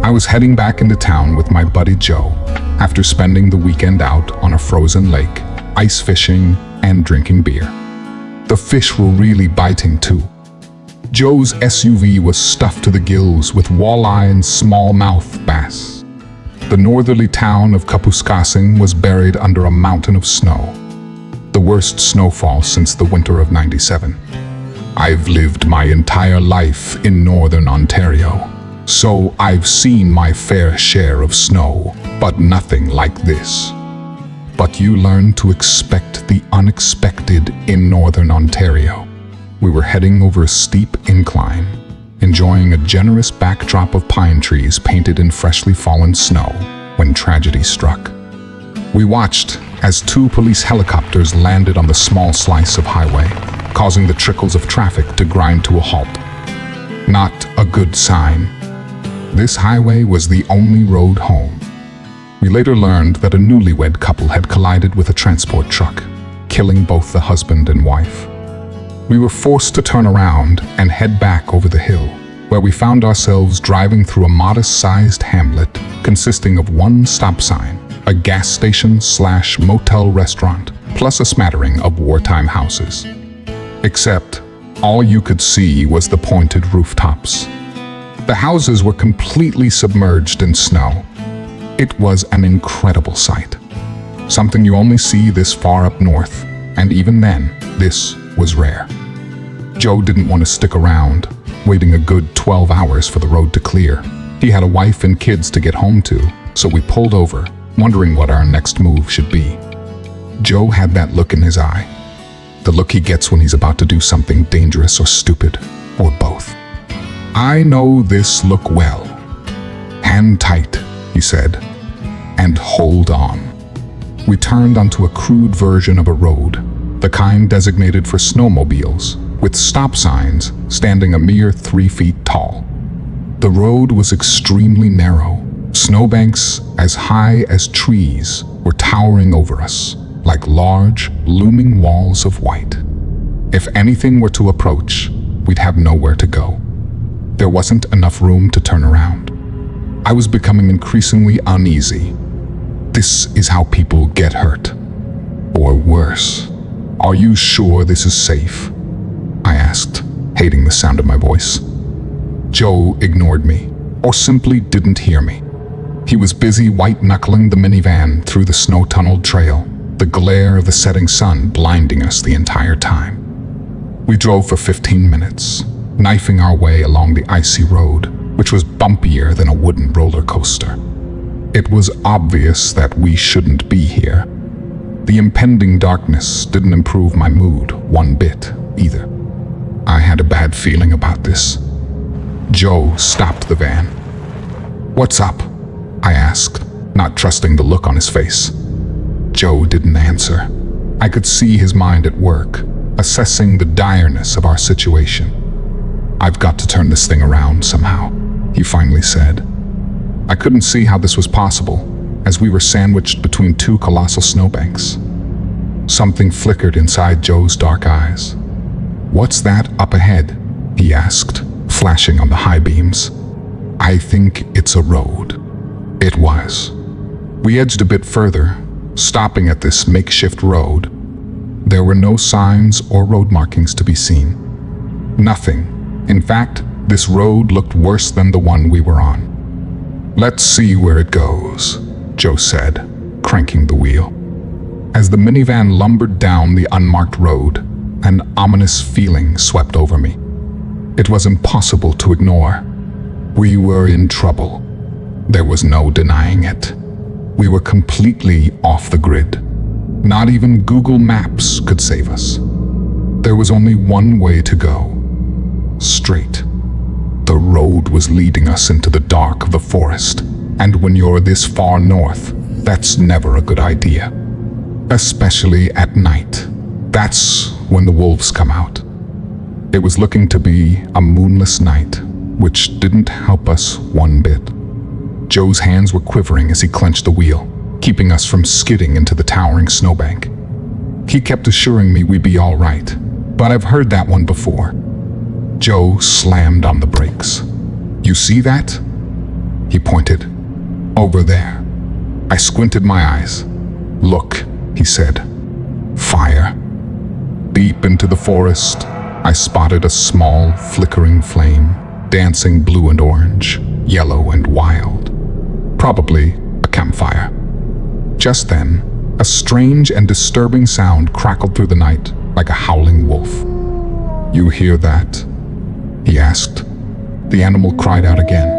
I was heading back into town with my buddy Joe after spending the weekend out on a frozen lake, ice fishing and drinking beer. The fish were really biting too. Joe's SUV was stuffed to the gills with walleye and smallmouth bass. The northerly town of Kapuskasing was buried under a mountain of snow, the worst snowfall since the winter of '97. I've lived my entire life in northern Ontario, so I've seen my fair share of snow, but nothing like this. But you learn to expect the unexpected in northern Ontario. We were heading over a steep incline, enjoying a generous backdrop of pine trees painted in freshly fallen snow, when tragedy struck. We watched as 2 police helicopters landed on the small slice of highway, causing the trickles of traffic to grind to a halt. Not a good sign. This highway was the only road home. We later learned that a newlywed couple had collided with a transport truck, killing both the husband and wife. We were forced to turn around and head back over the hill, where we found ourselves driving through a modest-sized hamlet consisting of 1 stop sign, a gas station/motel restaurant, plus a smattering of wartime houses. Except, all you could see was the pointed rooftops. The houses were completely submerged in snow. It was an incredible sight. Something you only see this far up north, and even then, this was rare. Joe didn't want to stick around, waiting a good 12 hours for the road to clear. He had a wife and kids to get home to, so we pulled over, wondering what our next move should be. Joe had that look in his eye. The look he gets when he's about to do something dangerous or stupid, or both. I know this look well. Hand tight, he said, and hold on. We turned onto a crude version of a road, the kind designated for snowmobiles, with stop signs standing a mere 3 feet tall. The road was extremely narrow. Snowbanks as high as trees were towering over us, like large, looming walls of white. If anything were to approach, we'd have nowhere to go. There wasn't enough room to turn around. I was becoming increasingly uneasy. This is how people get hurt. Or worse. Are you sure this is safe? I asked, hating the sound of my voice. Joe ignored me, or simply didn't hear me. He was busy white-knuckling the minivan through the snow-tunneled trail, the glare of the setting sun blinding us the entire time. We drove for 15 minutes, knifing our way along the icy road, which was bumpier than a wooden roller coaster. It was obvious that we shouldn't be here. The impending darkness didn't improve my mood one bit, either. I had a bad feeling about this. Joe stopped the van. "What's up?" I asked, not trusting the look on his face. Joe didn't answer. I could see his mind at work, assessing the direness of our situation. "I've got to turn this thing around somehow," he finally said. I couldn't see how this was possible, as we were sandwiched between 2 colossal snowbanks. Something flickered inside Joe's dark eyes. "What's that up ahead?" he asked, flashing on the high beams. "I think it's a road." It was. We edged a bit further, stopping at this makeshift road. There were no signs or road markings to be seen. Nothing. In fact, this road looked worse than the one we were on. "Let's see where it goes," Joe said, cranking the wheel. As the minivan lumbered down the unmarked road, an ominous feeling swept over me. It was impossible to ignore. We were in trouble. There was no denying it. We were completely off the grid. Not even Google Maps could save us. There was only one way to go. Straight. The road was leading us into the dark of the forest, and when you're this far north, that's never a good idea. Especially at night. That's when the wolves come out. It was looking to be a moonless night, which didn't help us one bit. Joe's hands were quivering as he clenched the wheel, keeping us from skidding into the towering snowbank. He kept assuring me we'd be all right, but I've heard that one before. Joe slammed on the brakes. "You see that?" he pointed. "Over there." I squinted my eyes. "Look," he said. "Fire." Deep into the forest, I spotted a small, flickering flame, dancing blue and orange, yellow and wild. Probably a campfire. Just then, a strange and disturbing sound crackled through the night like a howling wolf. "You hear that?" he asked. The animal cried out again.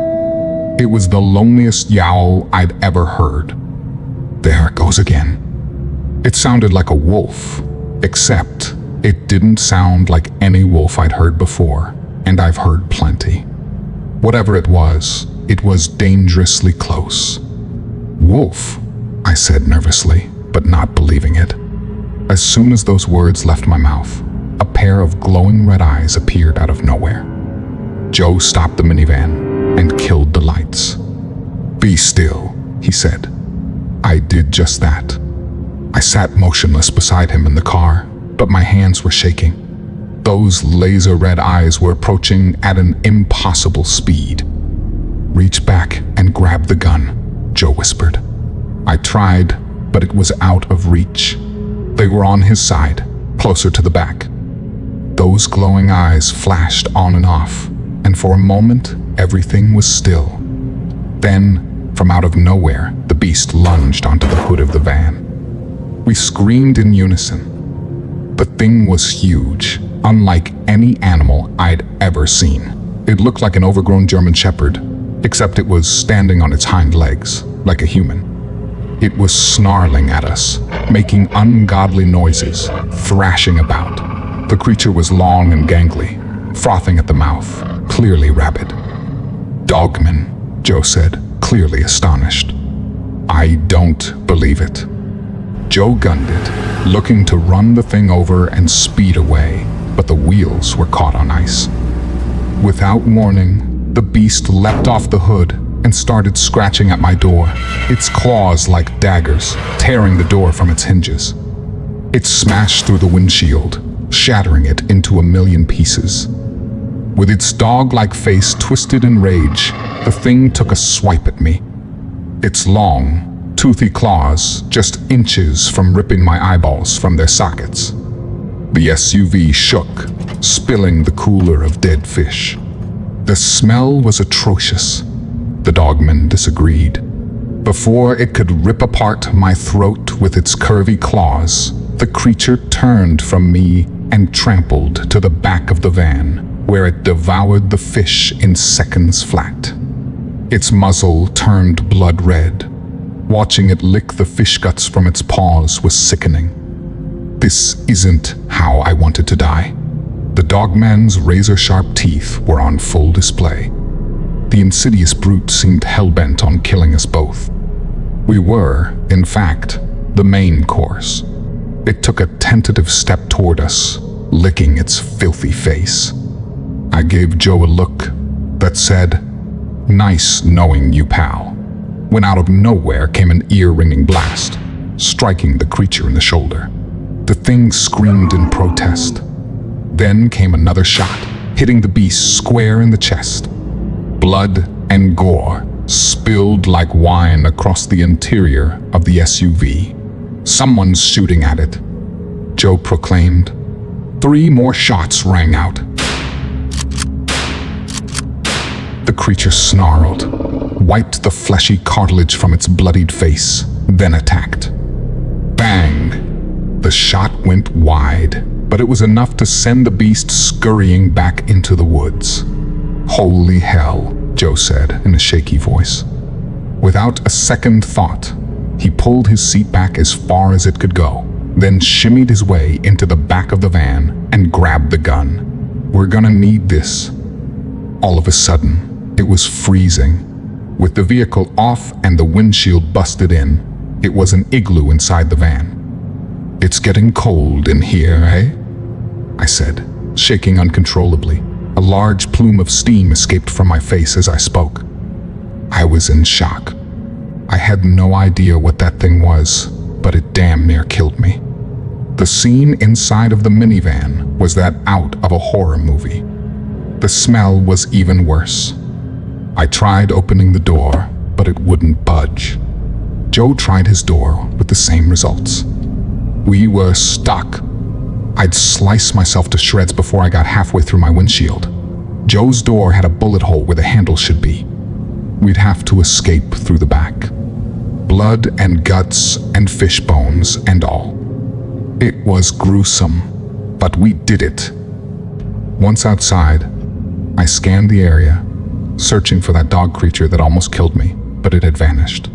It was the loneliest yowl I'd ever heard. There it goes again. It sounded like a wolf, except it didn't sound like any wolf I'd heard before, and I've heard plenty. Whatever it was dangerously close. "Wolf," I said nervously, but not believing it. As soon as those words left my mouth, a pair of glowing red eyes appeared out of nowhere. Joe stopped the minivan and killed the lights. "Be still," he said. I did just that. I sat motionless beside him in the car, but my hands were shaking. Those laser-red eyes were approaching at an impossible speed. "Reach back and grab the gun," Joe whispered. I tried, but it was out of reach. They were on his side, closer to the back. Those glowing eyes flashed on and off, and for a moment, everything was still. Then, from out of nowhere, the beast lunged onto the hood of the van. We screamed in unison. The thing was huge, unlike any animal I'd ever seen. It looked like an overgrown German shepherd, except it was standing on its hind legs, like a human. It was snarling at us, making ungodly noises, thrashing about. The creature was long and gangly, frothing at the mouth, clearly rabid. "Dogman," Joe said, clearly astonished. "I don't believe it." Joe gunned it, looking to run the thing over and speed away, but the wheels were caught on ice. Without warning, the beast leapt off the hood and started scratching at my door, its claws like daggers, tearing the door from its hinges. It smashed through the windshield, shattering it into a million pieces. With its dog-like face twisted in rage, the thing took a swipe at me. Its long, toothy claws just inches from ripping my eyeballs from their sockets. The SUV shook, spilling the cooler of dead fish. The smell was atrocious. The Dogman disagreed. Before it could rip apart my throat with its curvy claws, the creature turned from me and trampled to the back of the van, where it devoured the fish in seconds flat. Its muzzle turned blood red. Watching it lick the fish guts from its paws was sickening. This isn't how I wanted to die. The Dogman's razor-sharp teeth were on full display. The insidious brute seemed hell-bent on killing us both. We were, in fact, the main course. It took a tentative step toward us, licking its filthy face. I gave Joe a look that said, "Nice knowing you, pal," when out of nowhere came an ear-ringing blast, striking the creature in the shoulder. The thing screamed in protest. Then came another shot, hitting the beast square in the chest. Blood and gore spilled like wine across the interior of the SUV. "Someone's shooting at it," Joe proclaimed. 3 more shots rang out. The creature snarled, wiped the fleshy cartilage from its bloodied face, then attacked. Bang! The shot went wide, but it was enough to send the beast scurrying back into the woods. "Holy hell," Joe said in a shaky voice. Without a second thought, he pulled his seat back as far as it could go, then shimmied his way into the back of the van and grabbed the gun. "We're gonna need this." All of a sudden, it was freezing. With the vehicle off and the windshield busted in, it was an igloo inside the van. "It's getting cold in here, eh?" I said, shaking uncontrollably. A large plume of steam escaped from my face as I spoke. I was in shock. I had no idea what that thing was, but it damn near killed me. The scene inside of the minivan was that out of a horror movie. The smell was even worse. I tried opening the door, but it wouldn't budge. Joe tried his door with the same results. We were stuck. I'd slice myself to shreds before I got halfway through my windshield. Joe's door had a bullet hole where the handle should be. We'd have to escape through the back. Blood and guts and fish bones and all. It was gruesome, but we did it. Once outside, I scanned the area, searching for that dog creature that almost killed me, but it had vanished.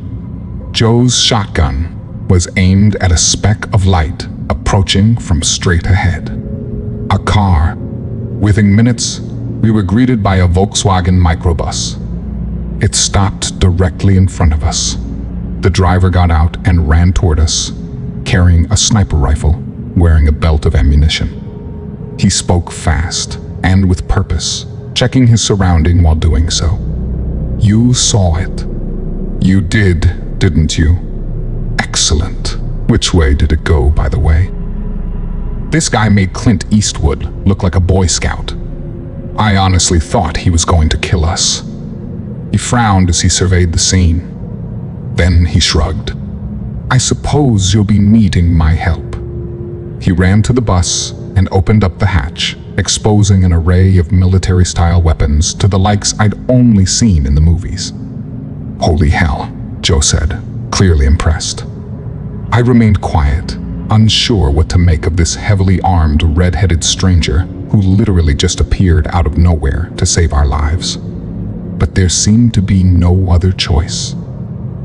Joe's shotgun was aimed at a speck of light approaching from straight ahead. A car. Within minutes, we were greeted by a Volkswagen microbus. It stopped directly in front of us. The driver got out and ran toward us, carrying a sniper rifle, wearing a belt of ammunition. He spoke fast and with purpose, checking his surrounding while doing so. You saw it. You did, didn't you? Excellent. Which way did it go, by the way? This guy made Clint Eastwood look like a Boy Scout. I honestly thought he was going to kill us. He frowned as he surveyed the scene. Then he shrugged. I suppose you'll be needing my help. He ran to the bus and opened up the hatch, exposing an array of military-style weapons to the likes I'd only seen in the movies. Holy hell, Joe said, clearly impressed. I remained quiet, unsure what to make of this heavily armed, red-headed stranger who literally just appeared out of nowhere to save our lives. But there seemed to be no other choice.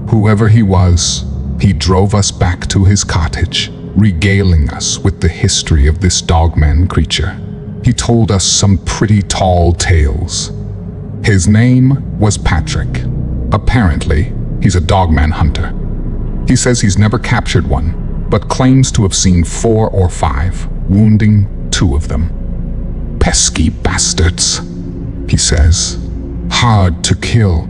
Whoever he was, he drove us back to his cottage, regaling us with the history of this Dogman creature. He told us some pretty tall tales. His name was Patrick. Apparently, he's a Dogman hunter. He says he's never captured one, but claims to have seen 4 or 5, wounding 2 of them. Pesky bastards, he says. Hard to kill.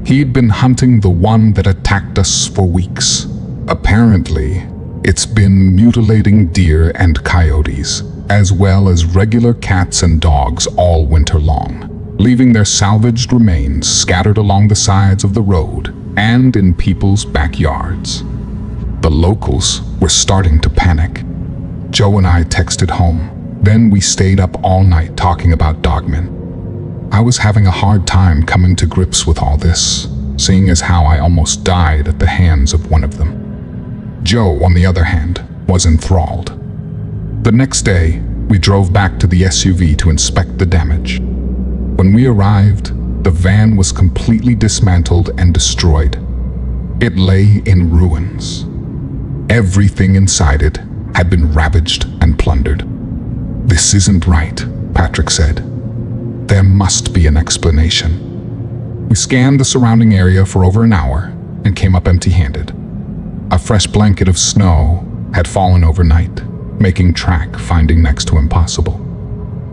He'd been hunting the one that attacked us for weeks. Apparently, it's been mutilating deer and coyotes, as well as regular cats and dogs all winter long, leaving their salvaged remains scattered along the sides of the road and in people's backyards. The locals were starting to panic. Joe and I texted home. Then we stayed up all night talking about Dogman. I was having a hard time coming to grips with all this, seeing as how I almost died at the hands of one of them. Joe, on the other hand, was enthralled. The next day, we drove back to the SUV to inspect the damage. When we arrived, the van was completely dismantled and destroyed. It lay in ruins. Everything inside it had been ravaged and plundered. This isn't right, Patrick said. There must be an explanation. We scanned the surrounding area for over an hour and came up empty-handed. A fresh blanket of snow had fallen overnight, making track finding next to impossible.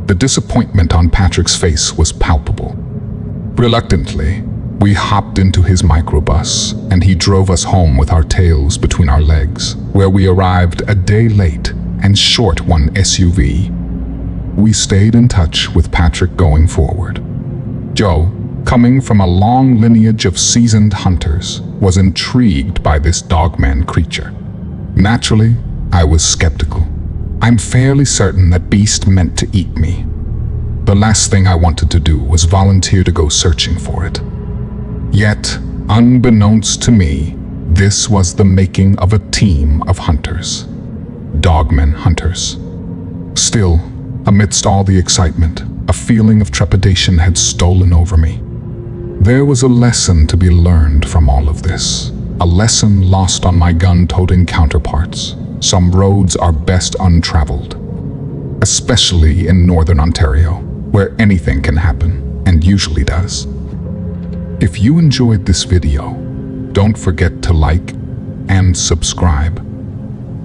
The disappointment on Patrick's face was palpable. Reluctantly, we hopped into his microbus and he drove us home with our tails between our legs, where we arrived a day late and short one SUV. We stayed in touch with Patrick going forward. Joe, coming from a long lineage of seasoned hunters, was intrigued by this Dogman creature. Naturally, I was skeptical. I'm fairly certain that beast meant to eat me. The last thing I wanted to do was volunteer to go searching for it. Yet, unbeknownst to me, this was the making of a team of hunters. Dogman hunters. Still, amidst all the excitement, a feeling of trepidation had stolen over me. There was a lesson to be learned from all of this. A lesson lost on my gun-toting counterparts. Some roads are best untraveled, especially in Northern Ontario, where anything can happen, and usually does. If you enjoyed this video, don't forget to like and subscribe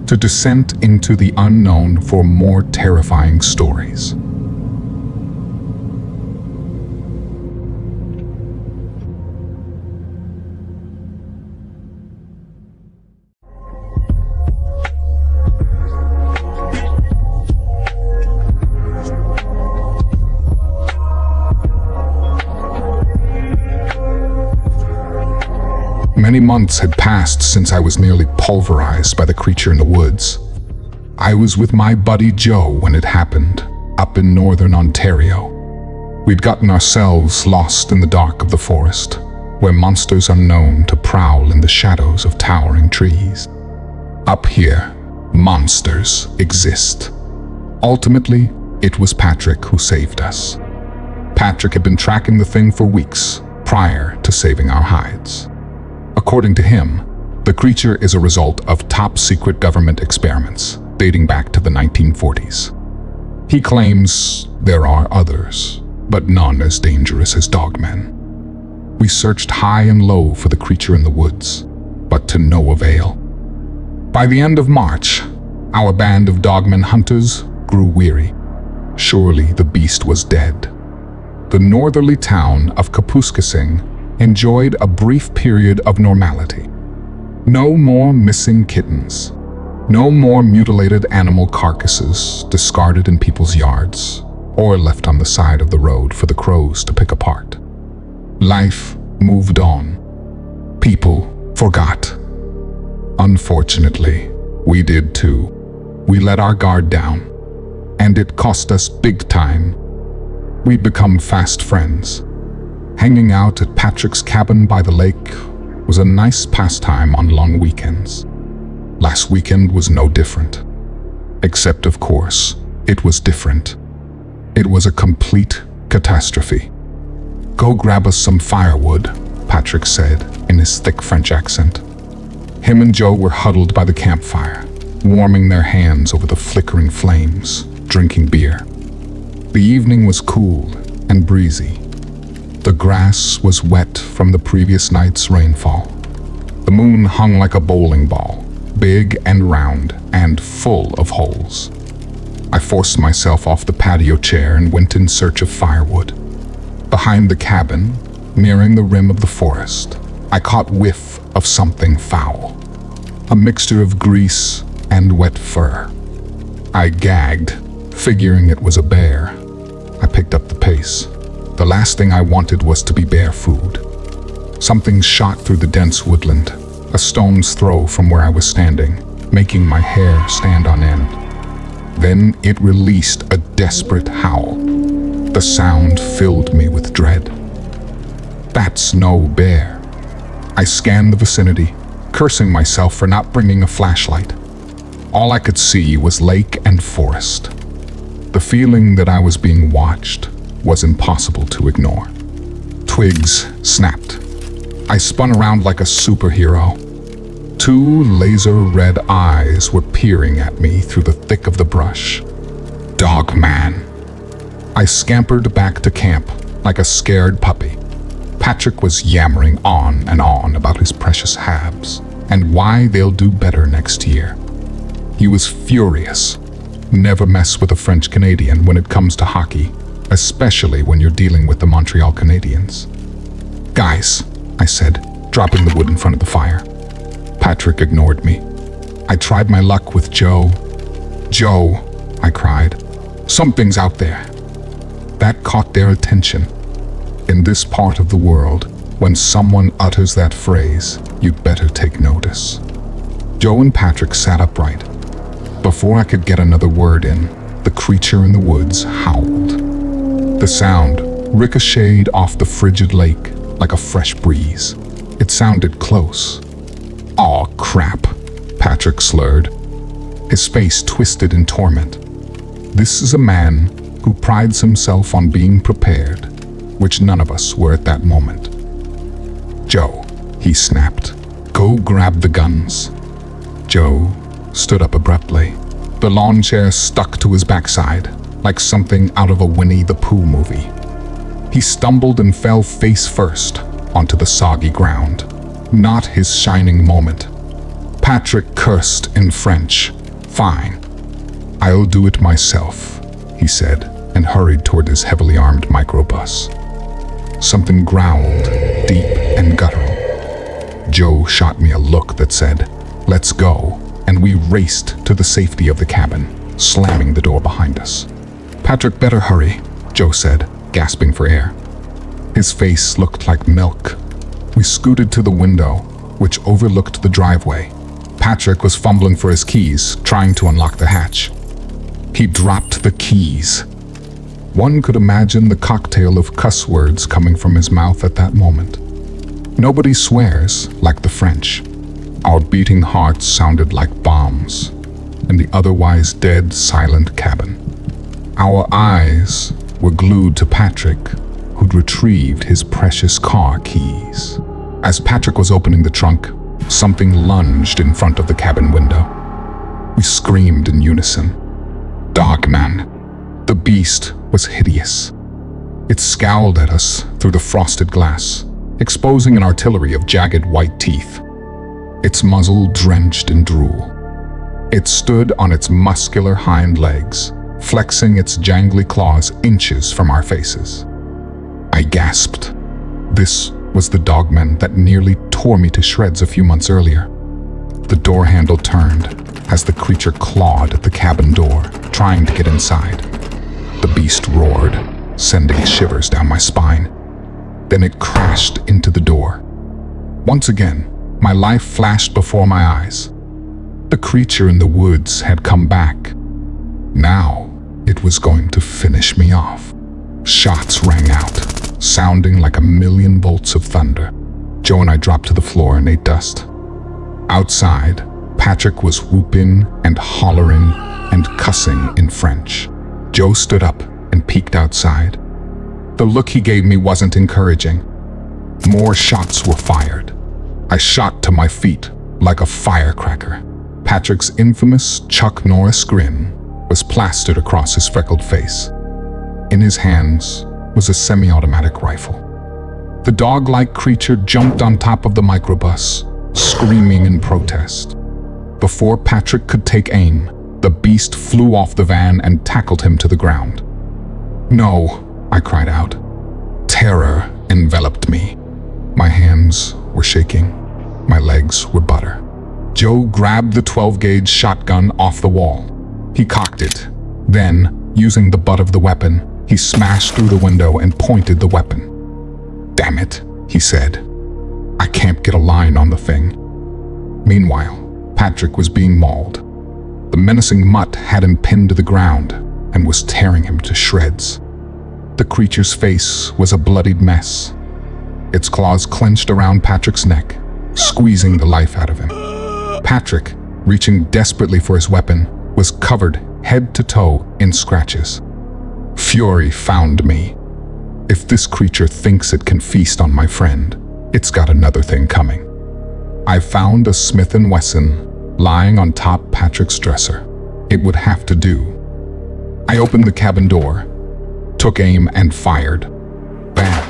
to descent into the unknown for more terrifying stories. Many months had passed since I was nearly pulverized by the creature in the woods. I was with my buddy Joe when it happened, up in northern Ontario. We'd gotten ourselves lost in the dark of the forest, where monsters are known to prowl in the shadows of towering trees. Up here, monsters exist. Ultimately, it was Patrick who saved us. Patrick had been tracking the thing for weeks prior to saving our hides. According to him, the creature is a result of top-secret government experiments dating back to the 1940s. He claims there are others, but none as dangerous as Dogman. We searched high and low for the creature in the woods, but to no avail. By the end of March, our band of Dogman hunters grew weary. Surely the beast was dead. The northerly town of Kapuskasing enjoyed a brief period of normality. No more missing kittens. No more mutilated animal carcasses discarded in people's yards or left on the side of the road for the crows to pick apart. Life moved on. People forgot. Unfortunately, we did too. We let our guard down, and it cost us big time. We'd become fast friends. Hanging out at Patrick's cabin by the lake was a nice pastime on long weekends. Last weekend was no different. Except, of course, it was different. It was a complete catastrophe. "Go grab us some firewood," Patrick said in his thick French accent. Him and Joe were huddled by the campfire, warming their hands over the flickering flames, drinking beer. The evening was cool and breezy. The grass was wet from the previous night's rainfall. The moon hung like a bowling ball, big and round and full of holes. I forced myself off the patio chair and went in search of firewood. Behind the cabin, nearing the rim of the forest, I caught whiff of something foul. A mixture of grease and wet fur. I gagged, figuring it was a bear. I picked up the pace. The last thing I wanted was to be bear food. Something shot through the dense woodland, a stone's throw from where I was standing, making my hair stand on end. Then it released a desperate howl. The sound filled me with dread. That's no bear. I scanned the vicinity, cursing myself for not bringing a flashlight. All I could see was lake and forest. The feeling that I was being watched was impossible to ignore. Twigs snapped. I spun around like a superhero. Two laser-red eyes were peering at me through the thick of the brush. Dogman. I scampered back to camp like a scared puppy. Patrick was yammering on and on about his precious halves and why they'll do better next year. He was furious. Never mess with a French Canadian when it comes to hockey, especially when you're dealing with the Montreal Canadiens. "Guys," I said, dropping the wood in front of the fire. Patrick ignored me. I tried my luck with Joe. "Joe," I cried, "something's out there." That caught their attention. In this part of the world, when someone utters that phrase, you'd better take notice. Joe and Patrick sat upright. Before I could get another word in, the creature in the woods howled. The sound ricocheted off the frigid lake like a fresh breeze. It sounded close. "Aw, crap," Patrick slurred. His face twisted in torment. This is a man who prides himself on being prepared, which none of us were at that moment. "Joe," he snapped, "go grab the guns." Joe stood up abruptly. The lawn chair stuck to his backside, like something out of a Winnie the Pooh movie. He stumbled and fell face first onto the soggy ground. Not his shining moment. Patrick cursed in French. "Fine. I'll do it myself," he said, and hurried toward his heavily armed microbus. Something growled, deep and guttural. Joe shot me a look that said, "Let's go," and we raced to the safety of the cabin, slamming the door behind us. "Patrick, better hurry," Joe said, gasping for air. His face looked like milk. We scooted to the window, which overlooked the driveway. Patrick was fumbling for his keys, trying to unlock the hatch. He dropped the keys. One could imagine the cocktail of cuss words coming from his mouth at that moment. Nobody swears like the French. Our beating hearts sounded like bombs in the otherwise dead, silent cabin. Our eyes were glued to Patrick, who'd retrieved his precious car keys. As Patrick was opening the trunk, something lunged in front of the cabin window. We screamed in unison. Dogman. The beast was hideous. It scowled at us through the frosted glass, exposing an artillery of jagged white teeth. Its muzzle drenched in drool. It stood on its muscular hind legs, flexing its jangly claws inches from our faces. I gasped. This was the Dogman that nearly tore me to shreds a few months earlier. The door handle turned as the creature clawed at the cabin door, trying to get inside. The beast roared, sending shivers down my spine. Then it crashed into the door. Once again, my life flashed before my eyes. The creature in the woods had come back. Now, it was going to finish me off. Shots rang out, sounding like a million bolts of thunder. Joe and I dropped to the floor and ate dust. Outside, Patrick was whooping and hollering and cussing in French. Joe stood up and peeked outside. The look he gave me wasn't encouraging. More shots were fired. I shot to my feet like a firecracker. Patrick's infamous Chuck Norris grin was plastered across his freckled face. In his hands was a semi-automatic rifle. The dog-like creature jumped on top of the microbus, screaming in protest. Before Patrick could take aim, the beast flew off the van and tackled him to the ground. "No," I cried out. Terror enveloped me. My hands were shaking. My legs were butter. Joe grabbed the 12-gauge shotgun off the wall. He cocked it. Then, using the butt of the weapon, he smashed through the window and pointed the weapon. "Damn it," he said. "I can't get a line on the thing." Meanwhile, Patrick was being mauled. The menacing mutt had him pinned to the ground and was tearing him to shreds. The creature's face was a bloodied mess. Its claws clenched around Patrick's neck, squeezing the life out of him. Patrick, reaching desperately for his weapon, was covered head to toe in scratches. Fury found me. If this creature thinks it can feast on my friend, it's got another thing coming. I found a Smith & Wesson lying on top Patrick's dresser. It would have to do. I opened the cabin door, took aim and fired. Bam!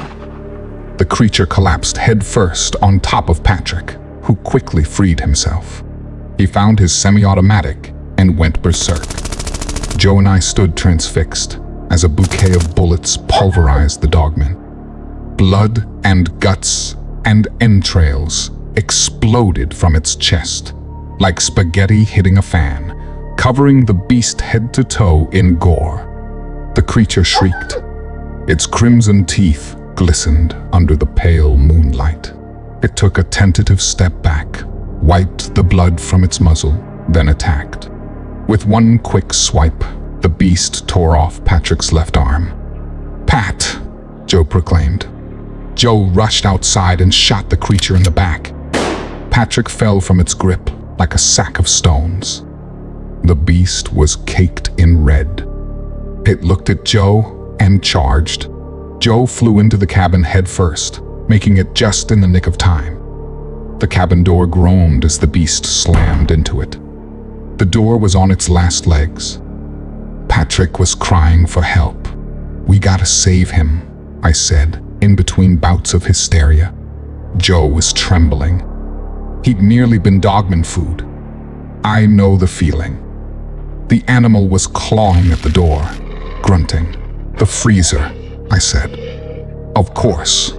The creature collapsed headfirst on top of Patrick, who quickly freed himself. He found his semi-automatic and went berserk. Joe and I stood transfixed as a bouquet of bullets pulverized the Dogman. Blood and guts and entrails exploded from its chest, like spaghetti hitting a fan, covering the beast head to toe in gore. The creature shrieked. Its crimson teeth glistened under the pale moonlight. It took a tentative step back, wiped the blood from its muzzle, then attacked. With one quick swipe, the beast tore off Patrick's left arm. "Pat!" Joe proclaimed. Joe rushed outside and shot the creature in the back. Patrick fell from its grip like a sack of stones. The beast was caked in red. It looked at Joe and charged. Joe flew into the cabin head first, making it just in the nick of time. The cabin door groaned as the beast slammed into it. The door was on its last legs. Patrick was crying for help. "We gotta save him," I said, in between bouts of hysteria. Joe was trembling. He'd nearly been Dogman food. I know the feeling. The animal was clawing at the door, grunting. "The freezer," I said. "Of course,"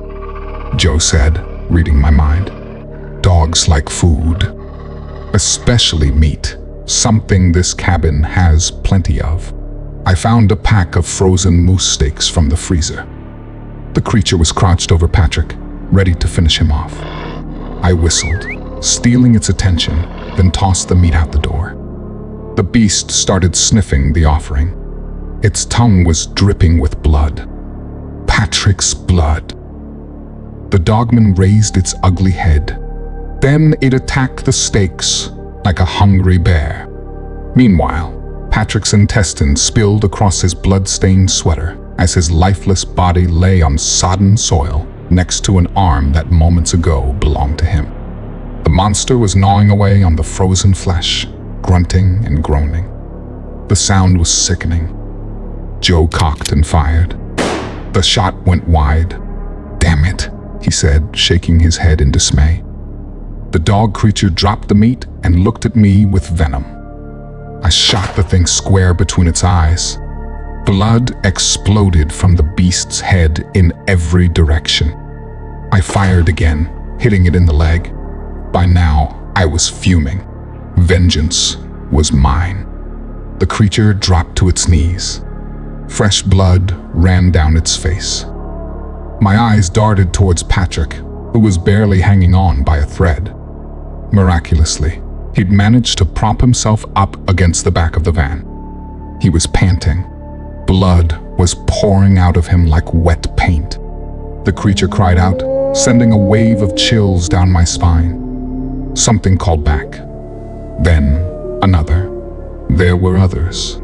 Joe said, reading my mind. "Dogs like food, especially meat, something this cabin has plenty of." I found a pack of frozen moose steaks from the freezer. The creature was crouched over Patrick, ready to finish him off. I whistled. stealing its attention, then tossed the meat out the door. The beast started sniffing the offering. Its tongue was dripping with blood. Patrick's blood. The dogman raised its ugly head. Then it attacked the steaks like a hungry bear. Meanwhile, Patrick's intestines spilled across his blood-stained sweater as his lifeless body lay on sodden soil next to an arm that moments ago belonged to him. The monster was gnawing away on the frozen flesh, grunting and groaning. The sound was sickening. Joe cocked and fired. The shot went wide. "Damn it," he said, shaking his head in dismay. The dog creature dropped the meat and looked at me with venom. I shot the thing square between its eyes. Blood exploded from the beast's head in every direction. I fired again, hitting it in the leg. By now, I was fuming. Vengeance was mine. The creature dropped to its knees. Fresh blood ran down its face. My eyes darted towards Patrick, who was barely hanging on by a thread. Miraculously, he'd managed to prop himself up against the back of the van. He was panting. Blood was pouring out of him like wet paint. The creature cried out, sending a wave of chills down my spine. Something called back. Then another. There were others.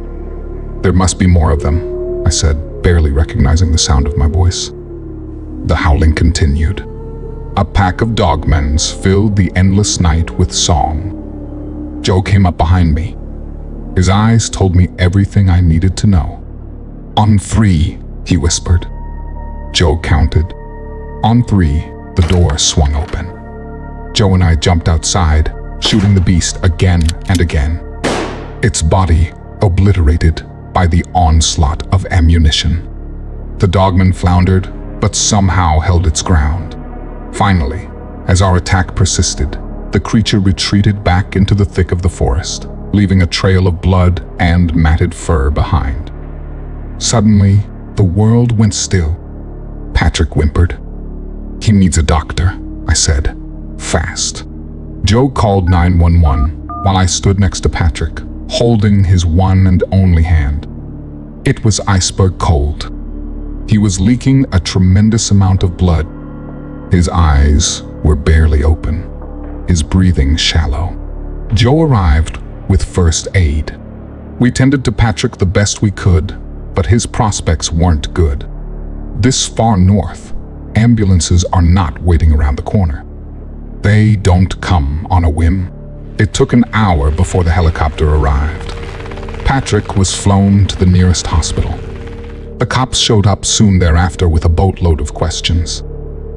"There must be more of them," I said, barely recognizing the sound of my voice. The howling continued. A pack of dogmans filled the endless night with song. Joe came up behind me. His eyes told me everything I needed to know. "On 3, he whispered. Joe counted. On 3, the door swung open. Joe and I jumped outside, shooting the beast again and again. Its body obliterated by the onslaught of ammunition. The dogman floundered, but somehow held its ground. Finally, as our attack persisted, the creature retreated back into the thick of the forest, leaving a trail of blood and matted fur behind. Suddenly, the world went still. Patrick whimpered. "He needs a doctor," I said, fast. Joe called 911 while I stood next to Patrick, holding his one and only hand. It was iceberg cold. He was leaking a tremendous amount of blood. His eyes were barely open, his breathing shallow. Joe arrived with first aid. We tended to Patrick the best we could, but his prospects weren't good. This far north, ambulances are not waiting around the corner. They don't come on a whim. It took an hour before the helicopter arrived. Patrick was flown to the nearest hospital. The cops showed up soon thereafter with a boatload of questions.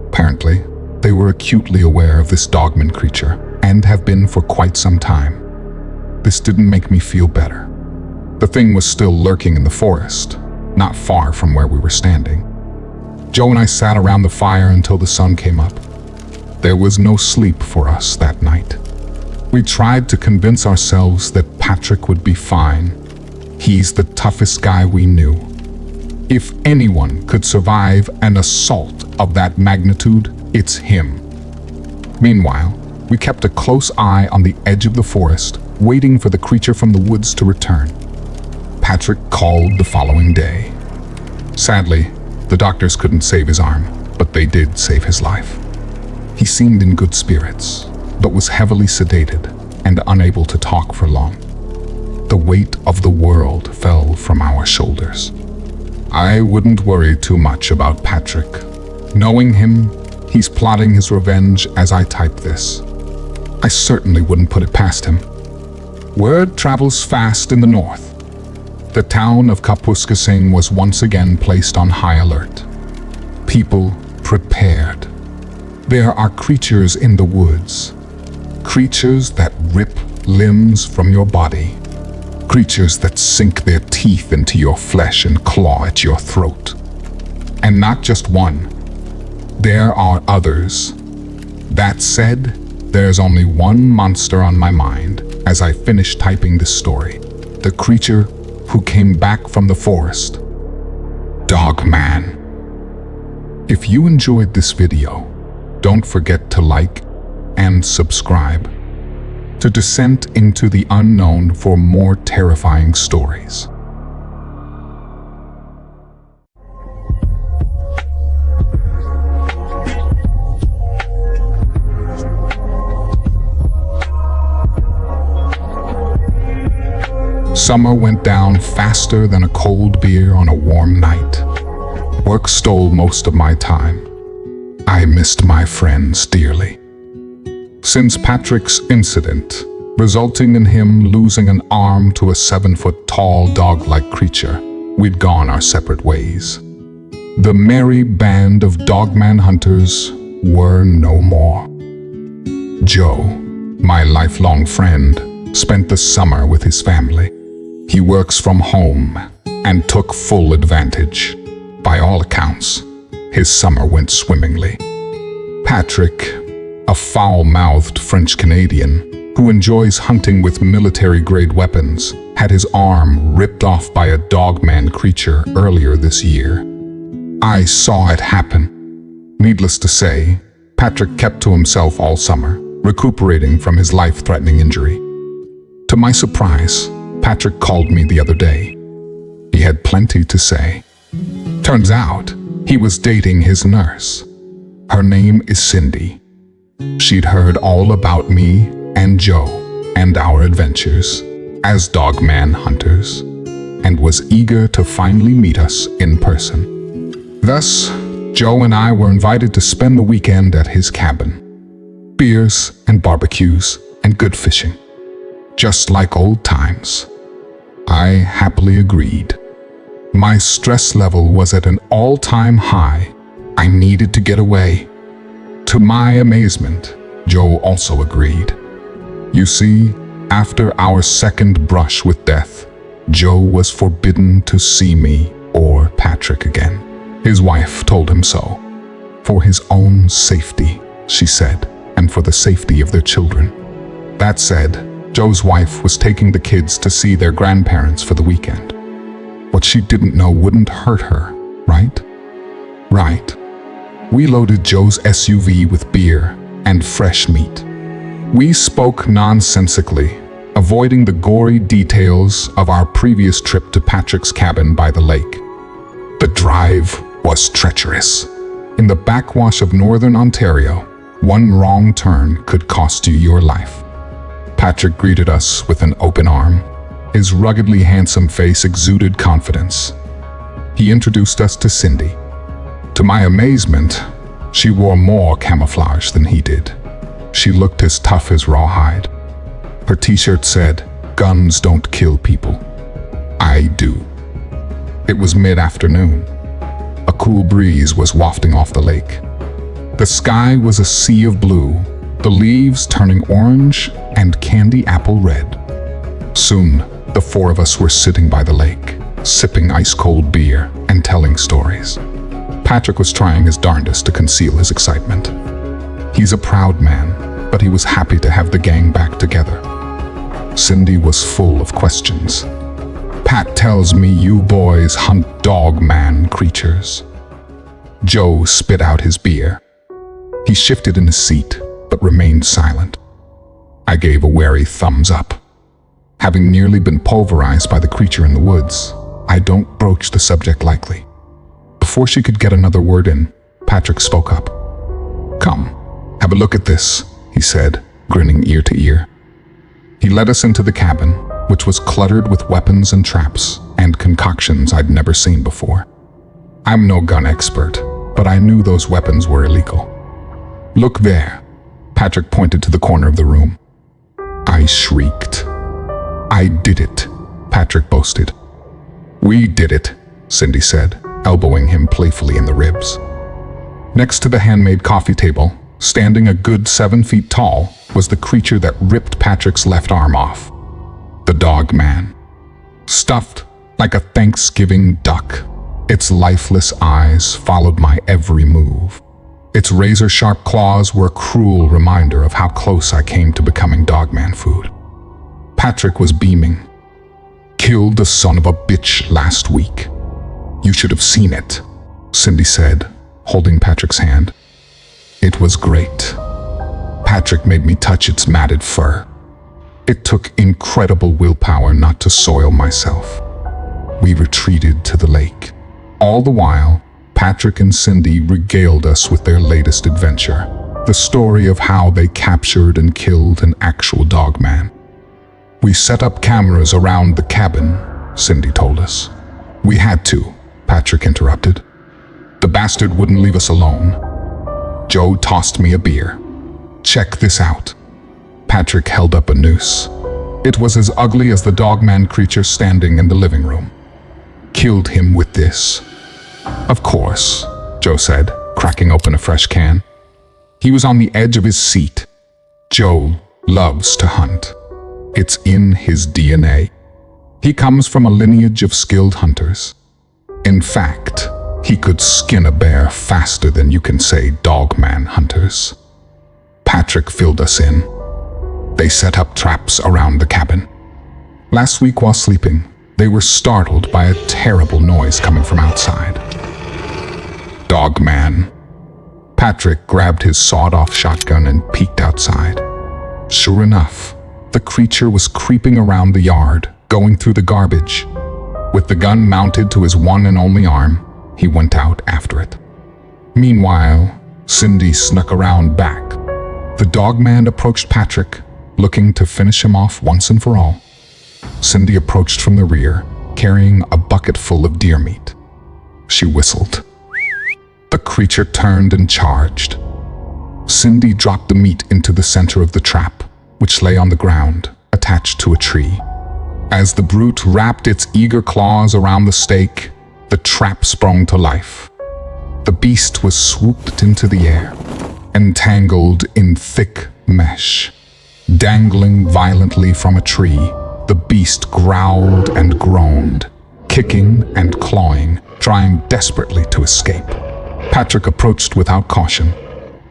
Apparently, they were acutely aware of this dogman creature and have been for quite some time. This didn't make me feel better. The thing was still lurking in the forest, not far from where we were standing. Joe and I sat around the fire until the sun came up. There was no sleep for us that night. We tried to convince ourselves that Patrick would be fine. He's the toughest guy we knew. If anyone could survive an assault of that magnitude, it's him. Meanwhile, we kept a close eye on the edge of the forest, waiting for the creature from the woods to return. Patrick called the following day. Sadly, the doctors couldn't save his arm, but they did save his life. He seemed in good spirits, but was heavily sedated and unable to talk for long. The weight of the world fell from our shoulders. I wouldn't worry too much about Patrick. Knowing him, he's plotting his revenge as I type this. I certainly wouldn't put it past him. Word travels fast in the north. The town of Kapuskasing was once again placed on high alert. People prepared. There are creatures in the woods. Creatures that rip limbs from your body. Creatures that sink their teeth into your flesh and claw at your throat. And not just one. There are others. That said, there's only one monster on my mind as I finish typing this story. The creature who came back from the forest. Dogman. If you enjoyed this video, don't forget to like, and subscribe to descent into the unknown for more terrifying stories. Summer went down faster than a cold beer on a warm night. Work stole most of my time. I missed my friends dearly. Since Patrick's incident, resulting in him losing an arm to a 7-foot-tall dog-like creature, we'd gone our separate ways. The merry band of Dogman hunters were no more. Joe, my lifelong friend, spent the summer with his family. He works from home and took full advantage. By all accounts, his summer went swimmingly. Patrick, a foul-mouthed French-Canadian who enjoys hunting with military-grade weapons, had his arm ripped off by a Dogman creature earlier this year. I saw it happen. Needless to say, Patrick kept to himself all summer, recuperating from his life-threatening injury. To my surprise, Patrick called me the other day. He had plenty to say. Turns out, he was dating his nurse. Her name is Cindy. She'd heard all about me and Joe and our adventures as Dogman hunters, and was eager to finally meet us in person. Thus, Joe and I were invited to spend the weekend at his cabin. Beers and barbecues and good fishing. Just like old times. I happily agreed. My stress level was at an all-time high. I needed to get away. To my amazement, Joe also agreed. You see, after our second brush with death, Joe was forbidden to see me or Patrick again. His wife told him so. For his own safety, she said, and for the safety of their children. That said, Joe's wife was taking the kids to see their grandparents for the weekend. What she didn't know wouldn't hurt her, right? Right. We loaded Joe's SUV with beer and fresh meat. We spoke nonsensically, avoiding the gory details of our previous trip to Patrick's cabin by the lake. The drive was treacherous. In the backwash of northern Ontario, one wrong turn could cost you your life. Patrick greeted us with an open arm. His ruggedly handsome face exuded confidence. He introduced us to Cindy. To my amazement, she wore more camouflage than he did. She looked as tough as rawhide. Her t-shirt said, "Guns don't kill people. I do." It was mid-afternoon. A cool breeze was wafting off the lake. The sky was a sea of blue, the leaves turning orange and candy apple red. Soon, the four of us were sitting by the lake, sipping ice-cold beer and telling stories. Patrick was trying his darndest to conceal his excitement. He's a proud man, but he was happy to have the gang back together. Cindy was full of questions. "Pat tells me you boys hunt Dogman creatures." Joe spit out his beer. He shifted in his seat, but remained silent. I gave a wary thumbs up. Having nearly been pulverized by the creature in the woods, I don't broach the subject lightly. Before she could get another word in, Patrick spoke up. "Come, have a look at this," he said, grinning ear to ear. He led us into the cabin, which was cluttered with weapons and traps and concoctions I'd never seen before. I'm no gun expert, but I knew those weapons were illegal. "Look there," Patrick pointed to the corner of the room. I shrieked. "I did it," Patrick boasted. "We did it," Cindy said, elbowing him playfully in the ribs. Next to the handmade coffee table, standing a good 7 feet tall, was the creature that ripped Patrick's left arm off. The Dogman. Stuffed like a Thanksgiving duck, its lifeless eyes followed my every move. Its razor-sharp claws were a cruel reminder of how close I came to becoming Dogman food. Patrick was beaming. "Killed the son of a bitch last week. You should have seen it," Cindy said, holding Patrick's hand. "It was great. Patrick made me touch its matted fur. It took incredible willpower not to soil myself. We retreated to the lake. All the while, Patrick and Cindy regaled us with their latest adventure, the story of how they captured and killed an actual Dogman. We set up cameras around the cabin, Cindy told us. We had to, Patrick interrupted. The bastard wouldn't leave us alone. Joe tossed me a beer. Check this out. Patrick held up a noose. It was as ugly as the Dogman creature standing in the living room. Killed him with this. Of course, Joe said, cracking open a fresh can. He was on the edge of his seat. Joe loves to hunt. It's in his DNA. He comes from a lineage of skilled hunters. In fact, he could skin a bear faster than you can say Dogman hunters. Patrick filled us in. They set up traps around the cabin. Last week while sleeping, they were startled by a terrible noise coming from outside. Dogman. Patrick grabbed his sawed-off shotgun and peeked outside. Sure enough, the creature was creeping around the yard, going through the garbage. With the gun mounted to his one and only arm, he went out after it. Meanwhile, Cindy snuck around back. The Dogman approached Patrick, looking to finish him off once and for all. Cindy approached from the rear, carrying a bucket full of deer meat. She whistled. The creature turned and charged. Cindy dropped the meat into the center of the trap, which lay on the ground, attached to a tree. As the brute wrapped its eager claws around the stake, the trap sprung to life. The beast was swooped into the air, entangled in thick mesh. Dangling violently from a tree, the beast growled and groaned, kicking and clawing, trying desperately to escape. Patrick approached without caution.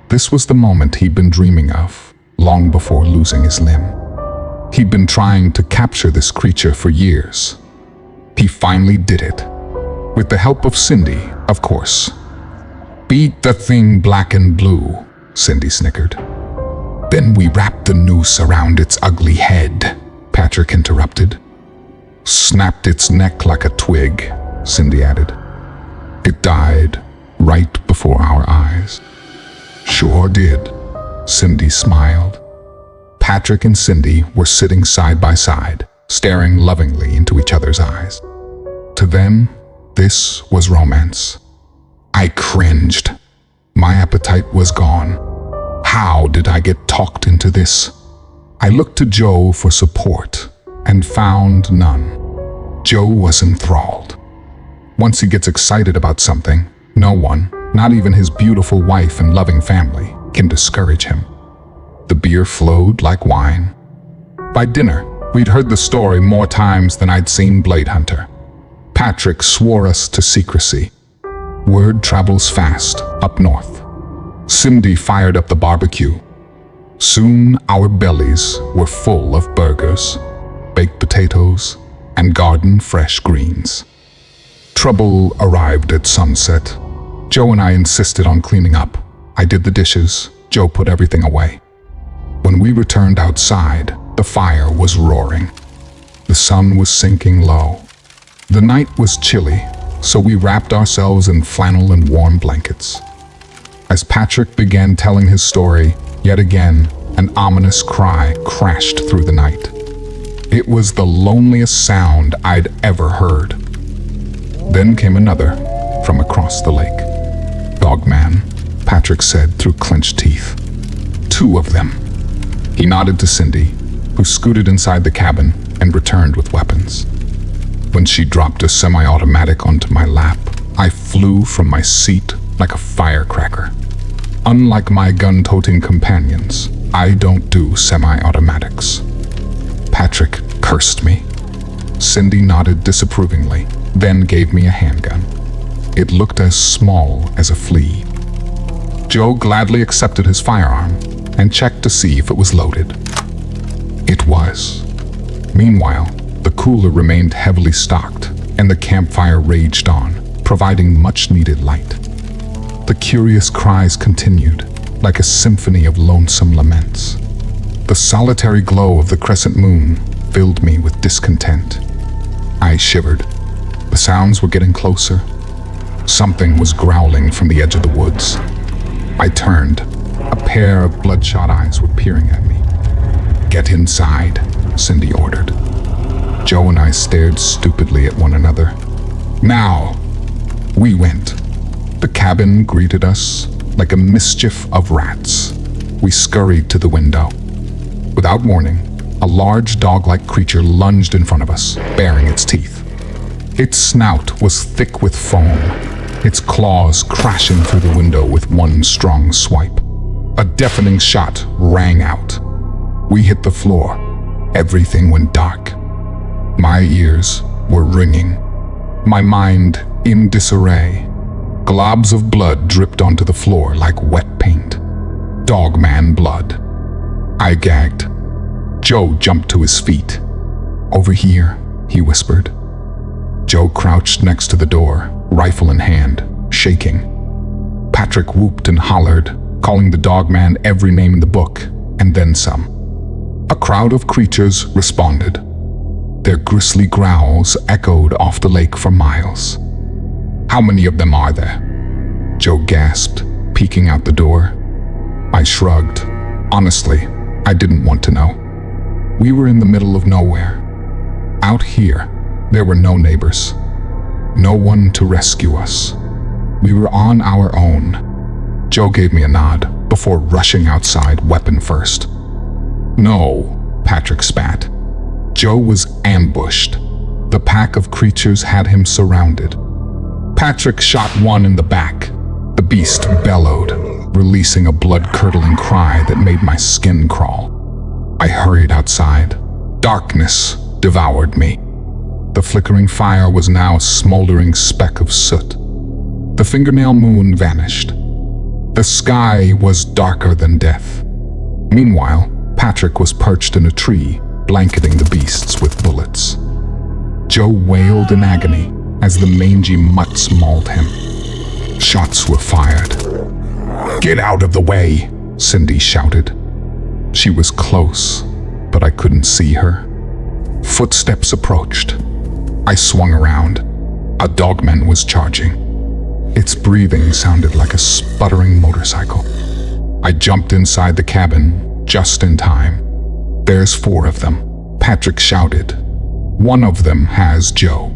This was the moment he'd been dreaming of, long before losing his limb. He'd been trying to capture this creature for years. He finally did it. With the help of Cindy, of course. Beat the thing black and blue, Cindy snickered. Then we wrapped the noose around its ugly head, Patrick interrupted. Snapped its neck like a twig, Cindy added. It died right before our eyes. Sure did, Cindy smiled. Patrick and Cindy were sitting side by side, staring lovingly into each other's eyes. To them, this was romance. I cringed. My appetite was gone. How did I get talked into this? I looked to Joe for support and found none. Joe was enthralled. Once he gets excited about something, no one, not even his beautiful wife and loving family, can discourage him. The beer flowed like wine. By dinner, we'd heard the story more times than I'd seen Blade Hunter. Patrick swore us to secrecy. Word travels fast up north. Cindy fired up the barbecue. Soon our bellies were full of burgers, baked potatoes, and garden fresh greens. Trouble arrived at sunset. Joe and I insisted on cleaning up. I did the dishes. Joe put everything away. When we returned outside, the fire was roaring. The sun was sinking low. The night was chilly, so we wrapped ourselves in flannel and warm blankets. As Patrick began telling his story, yet again, an ominous cry crashed through the night. It was the loneliest sound I'd ever heard. Then came another from across the lake. Dogman, Patrick said through clenched teeth. 2 of them. He nodded to Cindy, who scooted inside the cabin and returned with weapons. When she dropped a semi-automatic onto my lap, I flew from my seat like a firecracker. Unlike my gun-toting companions, I don't do semi-automatics. Patrick cursed me. Cindy nodded disapprovingly, then gave me a handgun. It looked as small as a flea. Joe gladly accepted his firearm and checked to see if it was loaded. It was. Meanwhile, the cooler remained heavily stocked, and the campfire raged on, providing much-needed light. The curious cries continued. like a symphony of lonesome laments. The solitary glow of the crescent moon filled me with discontent. I shivered. The sounds were getting closer. Something was growling from the edge of the woods. I turned. A pair of bloodshot eyes were peering at me. "Get inside," Cindy ordered. Joe and I stared stupidly at one another. "Now!" We went. The cabin greeted us like a mischief of rats. We scurried to the window. Without warning, a large dog-like creature lunged in front of us, baring its teeth. Its snout was thick with foam, its claws crashing through the window with one strong swipe. A deafening shot rang out. We hit the floor. Everything went dark. My ears were ringing. My mind in disarray. Globs of blood dripped onto the floor like wet paint. Dogman blood. I gagged. Joe jumped to his feet. "Over here," he whispered. Joe crouched next to the door, rifle in hand, shaking. Patrick whooped and hollered, calling the Dogman every name in the book, and then some. A crowd of creatures responded. Their grisly growls echoed off the lake for miles. "How many of them are there?" Joe gasped, peeking out the door. I shrugged. Honestly, I didn't want to know. We were in the middle of nowhere. Out here, there were no neighbors. No one to rescue us. We were on our own. Joe gave me a nod before rushing outside, weapon first. "No," Patrick spat. Joe was ambushed. The pack of creatures had him surrounded. Patrick shot one in the back. The beast bellowed, releasing a blood-curdling cry that made my skin crawl. I hurried outside. Darkness devoured me. The flickering fire was now a smoldering speck of soot. The fingernail moon vanished. The sky was darker than death. Meanwhile, Patrick was perched in a tree, blanketing the beasts with bullets. Joe wailed in agony as the mangy mutts mauled him. Shots were fired. "Get out of the way!" Cindy shouted. She was close, but I couldn't see her. Footsteps approached. I swung around. A dogman was charging. Its breathing sounded like a sputtering motorcycle. I jumped inside the cabin just in time. "There's 4 of them," Patrick shouted. "One of them has Joe."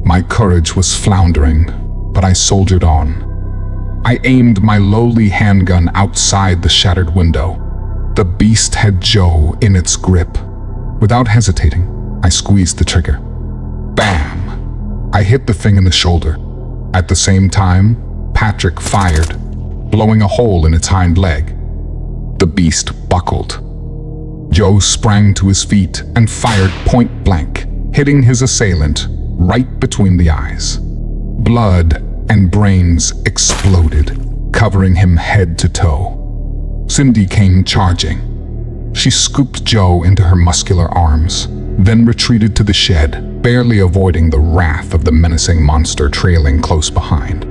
My courage was floundering, but I soldiered on. I aimed my lowly handgun outside the shattered window. The beast had Joe in its grip. Without hesitating, I squeezed the trigger. Bam! I hit the thing in the shoulder. At the same time, Patrick fired, blowing a hole in its hind leg. The beast buckled. Joe sprang to his feet and fired point blank, hitting his assailant right between the eyes. Blood and brains exploded, covering him head to toe. Cindy came charging. She scooped Joe into her muscular arms, then retreated to the shed, barely avoiding the wrath of the menacing monster trailing close behind.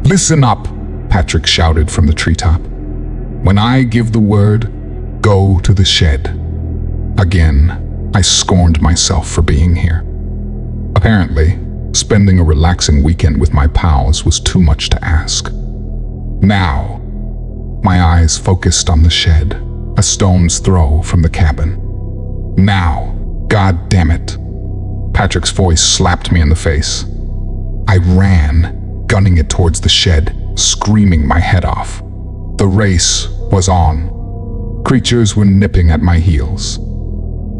"Listen up," Patrick shouted from the treetop. "When I give the word, go to the shed." Again, I scorned myself for being here. Apparently, spending a relaxing weekend with my pals was too much to ask. Now, my eyes focused on the shed, a stone's throw from the cabin. Now, God damn it. Patrick's voice slapped me in the face. I ran, gunning it towards the shed, screaming my head off. The race was on. Creatures were nipping at my heels.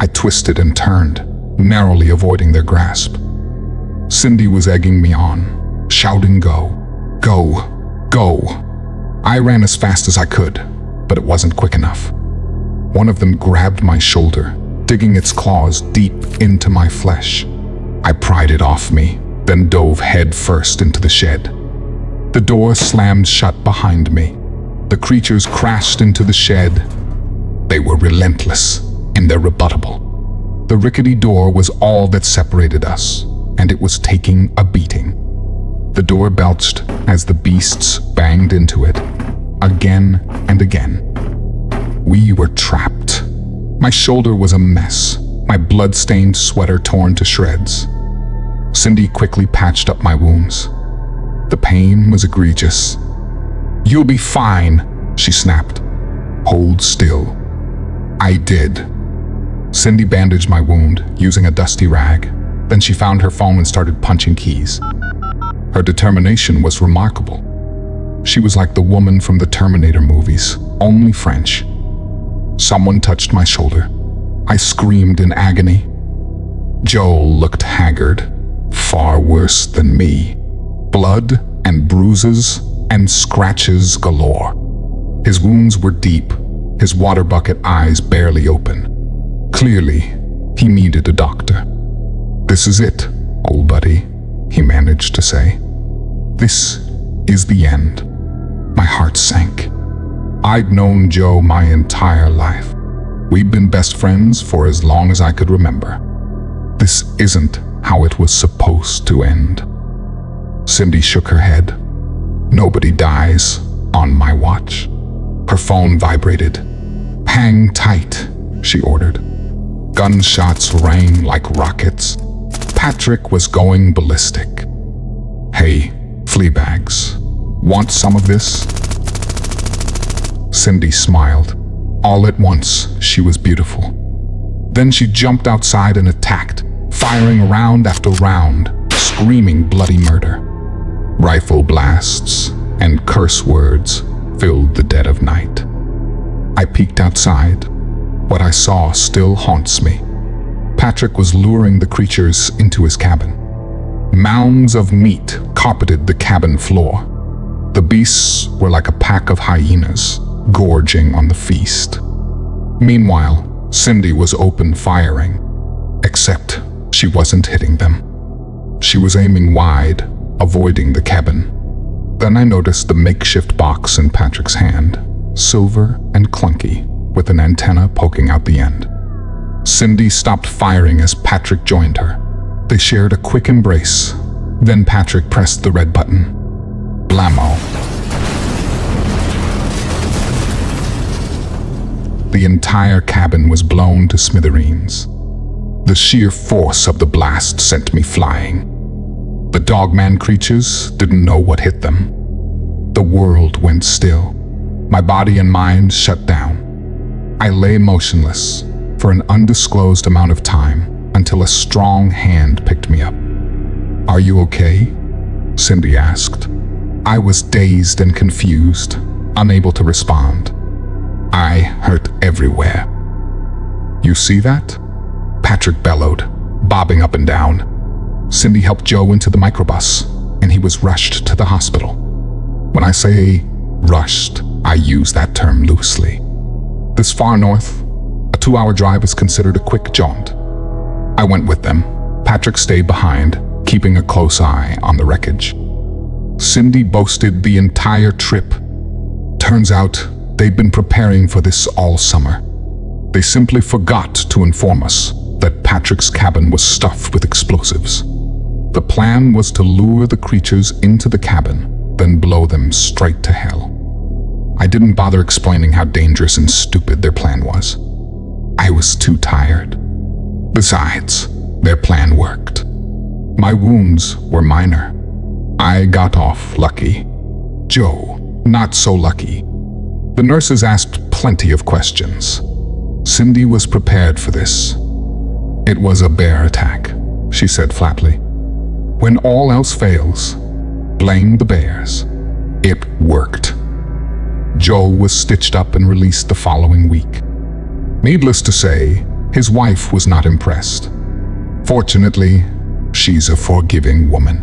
I twisted and turned, narrowly avoiding their grasp. Cindy was egging me on, shouting go, go, go. I ran as fast as I could, but it wasn't quick enough. One of them grabbed my shoulder, digging its claws deep into my flesh. I pried it off me, then dove head first into the shed. The door slammed shut behind me. The creatures crashed into the shed. They were relentless, and they're rebuttable. The rickety door was all that separated us, and it was taking a beating. The door belched as the beasts banged into it. again and again. We were trapped. My shoulder was a mess, my blood-stained sweater torn to shreds. Cindy quickly patched up my wounds. The pain was egregious. "You'll be fine," she snapped. "Hold still." I did. Cindy bandaged my wound using a dusty rag. Then she found her phone and started punching keys. Her determination was remarkable. She was like the woman from the Terminator movies, only French. Someone touched my shoulder. I screamed in agony. Joel looked haggard, far worse than me. Blood and bruises and scratches galore. His wounds were deep, his water bucket eyes barely open. Clearly, he needed a doctor. "This is it, old buddy," he managed to say. "This is the end." My heart sank. I'd known Joe my entire life. We'd been best friends for as long as I could remember. This isn't how it was supposed to end. Cindy shook her head. "Nobody dies on my watch." Her phone vibrated. "Hang tight," she ordered. Gunshots rang like rockets. Patrick was going ballistic. "Hey, fleabags, want some of this?" Cindy smiled. All at once, she was beautiful. Then she jumped outside and attacked, firing round after round, screaming bloody murder. Rifle blasts and curse words filled the dead of night. I peeked outside. What I saw still haunts me. Patrick was luring the creatures into his cabin. Mounds of meat carpeted the cabin floor. The beasts were like a pack of hyenas, gorging on the feast. Meanwhile, Cindy was open firing, except she wasn't hitting them. She was aiming wide, avoiding the cabin. Then I noticed the makeshift box in Patrick's hand, silver and clunky, with an antenna poking out the end. Cindy stopped firing as Patrick joined her. They shared a quick embrace. Then Patrick pressed the red button. Blammo. The entire cabin was blown to smithereens. The sheer force of the blast sent me flying. The Dogman creatures didn't know what hit them. The world went still. My body and mind shut down. I lay motionless for an undisclosed amount of time until a strong hand picked me up. "Are you okay?" Cindy asked. I was dazed and confused, unable to respond. I hurt everywhere. "You see that?" Patrick bellowed, bobbing up and down. Cindy helped Joe into the microbus, and he was rushed to the hospital. When I say rushed, I use that term loosely. This far north, a 2-hour drive is considered a quick jaunt. I went with them. Patrick stayed behind, keeping a close eye on the wreckage. Cindy boasted the entire trip. Turns out, they'd been preparing for this all summer. They simply forgot to inform us that Patrick's cabin was stuffed with explosives. The plan was to lure the creatures into the cabin, then blow them straight to hell. I didn't bother explaining how dangerous and stupid their plan was. I was too tired. Besides, their plan worked. My wounds were minor. I got off lucky. Joe, not so lucky. The nurses asked plenty of questions. Cindy was prepared for this. "It was a bear attack," she said flatly. "When all else fails, blame the bears." It worked. Joel was stitched up and released the following week. Needless to say, his wife was not impressed. Fortunately, she's a forgiving woman.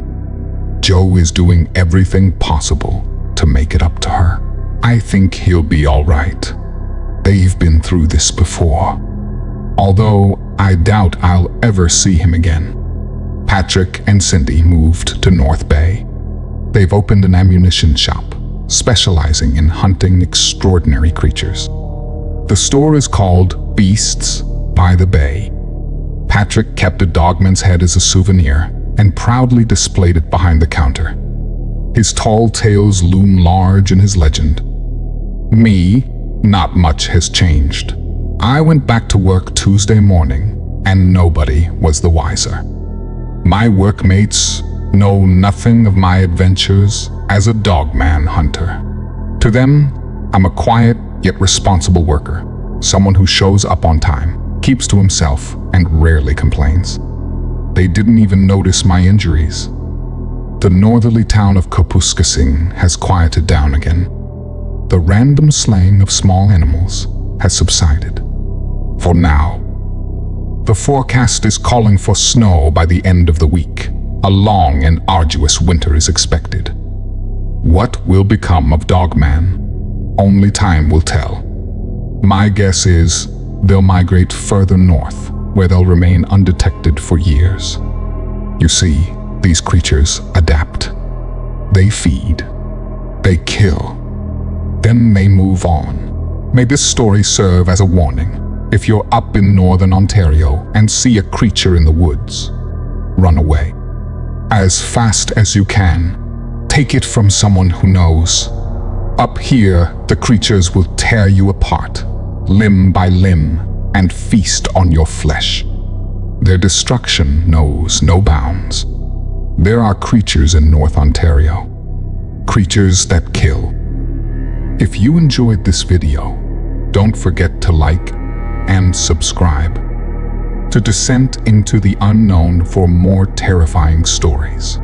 Joe is doing everything possible to make it up to her. I think he'll be all right. They've been through this before. Although I doubt I'll ever see him again. Patrick and Cindy moved to North Bay. They've opened an ammunition shop, specializing in hunting extraordinary creatures. The store is called Beasts by the Bay. Patrick kept a Dogman's head as a souvenir and proudly displayed it behind the counter. His tall tales loom large in his legend. Me, not much has changed. I went back to work Tuesday morning, and nobody was the wiser. My workmates know nothing of my adventures as a Dogman hunter. To them, I'm a quiet yet responsible worker, someone who shows up on time, keeps to himself, and rarely complains. They didn't even notice my injuries. The northerly town of Kopuskasing has quieted down again. The random slaying of small animals has subsided. For now. The forecast is calling for snow by the end of the week. A long and arduous winter is expected. What will become of Dogman? Only time will tell. My guess is they'll migrate further north, where they'll remain undetected for years. You see, these creatures adapt. They feed. They kill. Then they move on. May this story serve as a warning. If you're up in northern Ontario and see a creature in the woods, run away. As fast as you can. Take it from someone who knows. Up here, the creatures will tear you apart, limb by limb, and feast on your flesh. Their destruction knows no bounds. There are creatures in North Ontario. Creatures that kill. If you enjoyed this video, don't forget to like and subscribe to Descent into the Unknown for more terrifying stories.